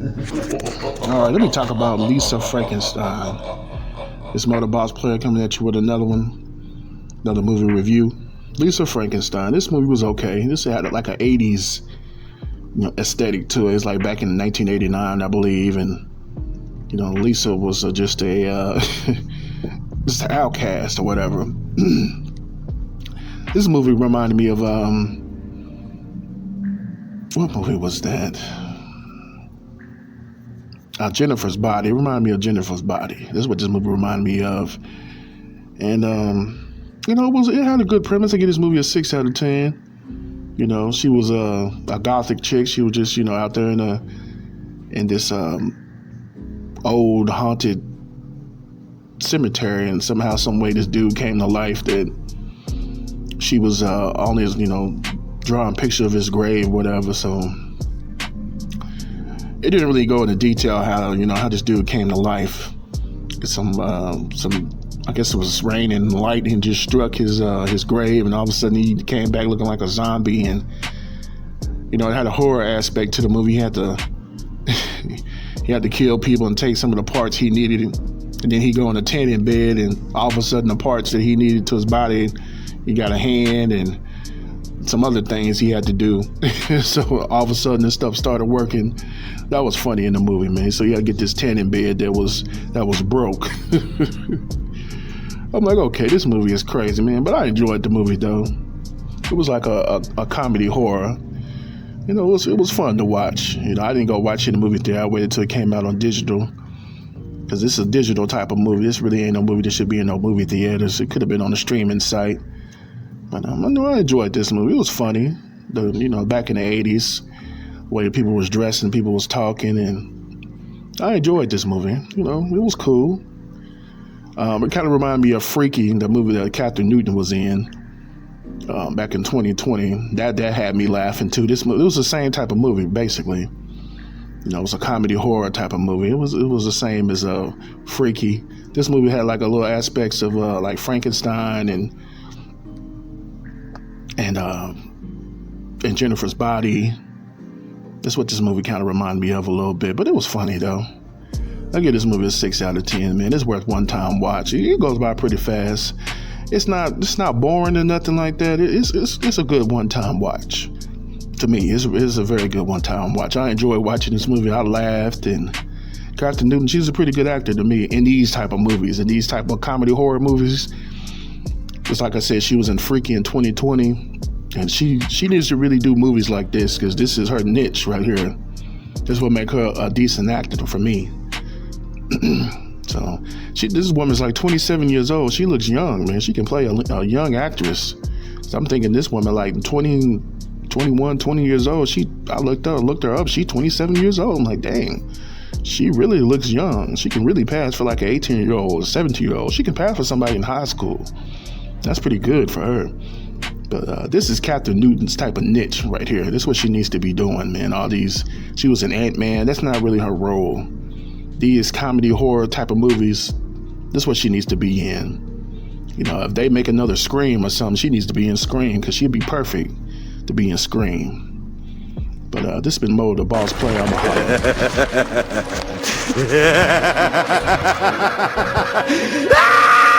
All right, let me talk about Lisa Frankenstein. This Motor Boss player coming at you with another one, another movie review. Lisa Frankenstein. This movie was okay. This had like an 80s aesthetic to it. It's like back in 1989, I believe, and Lisa was just a just an outcast or whatever. This movie reminded me of what movie was that? Jennifer's Body. It reminded me of Jennifer's Body. That's what this movie reminded me of. And it had a good premise. I give this movie a 6 out of 10. She was a gothic chick. She was just out there in this old haunted cemetery, and somehow, some way, this dude came to life. That she was on his drawing a picture of his grave, whatever. So it didn't really go into detail how this dude came to life. Some I guess it was rain and lightning just struck his grave, and all of a sudden he came back looking like a zombie. And it had a horror aspect to the movie. He had to kill people and take some of the parts he needed, and then he go in a tent in bed, and all of a sudden the parts that he needed to his body, he got a hand and some other things he had to do. So all of a sudden this stuff started working. That was funny in the movie, man. So you had to get this tent in bed that was broke. I'm like, okay, this movie is crazy, man. But I enjoyed the movie, though. It was like a comedy horror. It was fun to watch. I didn't go watch it in the movie theater. I waited till it came out on digital, because this is a digital type of movie. This really ain't no movie that should be in no movie theaters. It could have been on a streaming site. But I enjoyed this movie. It was funny. Back in the 80s, the way people was dressing, people was talking, and I enjoyed this movie. It was cool. It kind of reminded me of Freaky, the movie that Catherine Newton was in back in 2020. That had me laughing too. This movie, it was the same type of movie, basically. It was a comedy horror type of movie. It was the same as Freaky. This movie had like a little aspects of like Frankenstein and Jennifer's Body. That's what this movie kind of reminded me of a little bit. But it was funny though. I give this movie a 6 out of 10, man. It's worth one-time watch. It goes by pretty fast. It's not boring or nothing like that. It's a good one-time watch. To me, it's a very good one-time watch. I enjoy watching this movie. I laughed, and Catherine Newton, she's a pretty good actor to me in these type of movies, in these type of comedy horror movies. Just like I said, she was in Freaky in 2020, and she needs to really do movies like this, because this is her niche right here. This will make her a decent actor for me. So this woman's like 27 years old. She looks young, man. She can play a young actress. So I'm thinking this woman like 20 years old. I looked her up. She's 27 years old. I'm like, dang, she really looks young. She can really pass for like an 18-year-old, 17-year-old. She can pass for somebody in high school. That's pretty good for her. But this is Catherine Newton's type of niche right here. This is what she needs to be doing, man. She was an Ant-Man. That's not really her role. These comedy horror type of movies, this is what she needs to be in. If they make another Scream or something, she needs to be in Scream, because she'd be perfect to be in Scream. But this has been Mo, the Boss Player. I'm a holler.